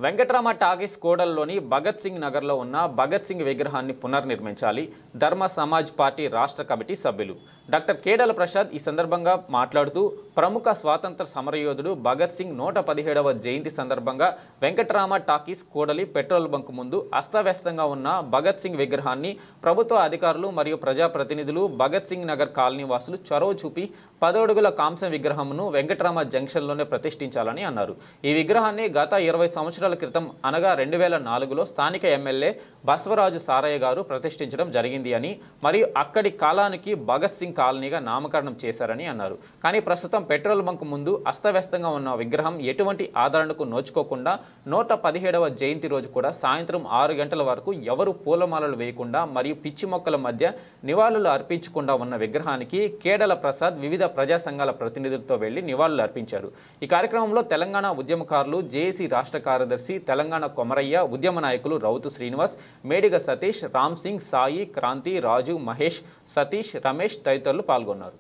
Venkatarama talkies కోడల్లోని Bhagat Singh నగర్లో ఉన్న భగత్ సింగ్ విగ్రహాన్ని పునర్నిర్మించాలి ధర్మ సమాజ్ పార్టీ రాష్ట్ర కమిటీ సభ్యులు డాక్టర్ కేడల ప్రసాద్ ఈ సందర్భంగా మాట్లాడుతూ ప్రముఖ స్వాతంత్ర సమరయోధుడు భగత్ సింగ్ 117వ జయంతి సందర్భంగా వెంకటరామ టాకీస్ కోడలి పెట్రోల్ బంక్ ముందు అస్తవ్యస్తంగా ఉన్న భగత్ సింగ్ విగ్రహాన్ని ప్రభుత్వ అధికారులు మరియు ప్రజాప్రతినిధులు భగత్ సింగ్ నగర్ కాలనీ వాసులు చొరవ చూపి 10 అడుగుల కాంస్య విగ్రహంను వెంకటరామ జంక్షన్లోనే ప్రతిష్ఠించాలని అన్నారు. ఈ విగ్రహాన్ని గత 20 సంవత్సరాల క్రితం అనగా 2004లో స్థానిక ఎమ్మెల్యే బసవరాజు సారయ్య గారు ప్రతిష్ఠించడం జరిగింది అని మరియు అక్కడి కాలానికి భగత్ సింగ్ కాలనీగా నామకరణం చేశారని అన్నారు. కానీ ప్రస్తుతం పెట్రోల్ బంక్ ముందు అస్తవ్యస్తంగా ఉన్న విగ్రహం ఎటువంటి ఆదరణకు నోచుకోకుండా 117వ జయంతి రోజు కూడా సాయంత్రం 6 గంటల వరకు ఎవరు పూలమాలలు వేయకుండా మరియు పిచ్చి మొక్కల మధ్య నివాళులు అర్పించకుండా ఉన్న విగ్రహానికి కేడల ప్రసాద్ వివిధ ప్రజా సంఘాల ప్రతినిధులతో వెళ్లి నివాళులు అర్పించారు. ఈ కార్యక్రమంలో తెలంగాణ ఉద్యమకారులు జేఏసీ రాష్ట్ర కార్యదర్శి తెలంగాణ కొమరయ్య, ఉద్యమ నాయకులు రౌతు శ్రీనివాస్, మేడిగ సతీష్, రామ్ సింగ్, సాయి, క్రాంతి, రాజు, మహేష్, సతీష్, రమేష్ తదితరులు పాల్గొన్నారు.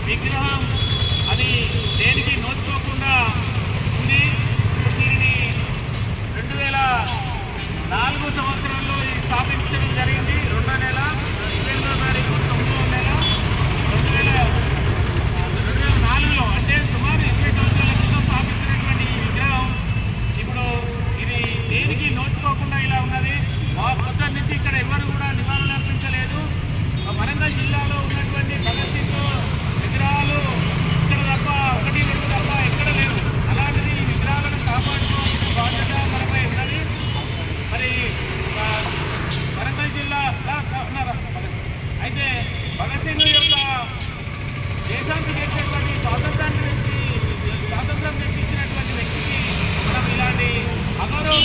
విగ్రహం అది దేనికి నోచుకోకుండా ఉంది. దీనిని 2004 సంవత్సరంలో స్థాపించడం జరిగింది. 2వ నెల 22వ తారీఖు 9వ నెల 2004లో అంటే సుమారు 20 సంవత్సరాల క్రితం స్థాపించినటువంటి ఈ విగ్రహం ఇప్పుడు ఇది దేనికి నోచుకోకుండా ఇలా ఉన్నది. పొద్దున్న నుంచి ఇక్కడ ఎవరు కూడా నివాళులు అర్పించలేదు. వరంగల్ జిల్లాలో ఉన్నటువంటి భగత్ సింగ్ విగ్రహాలు ఇక్కడ తప్ప 1-2 తప్ప ఎక్కడ లేవు. అలాంటిది ఈ విగ్రహాలను కాపాడుకోవాల్సిన బాధ్యత మనపై ఉన్నది. మరి వరంగల్ జిల్లా అయితే భగత్ సింగ్ యొక్క దేశానికి చేసినటువంటి స్వాతంత్రం తెచ్చిచ్చినటువంటి వ్యక్తికి మనం ఇలాంటి అగౌరవం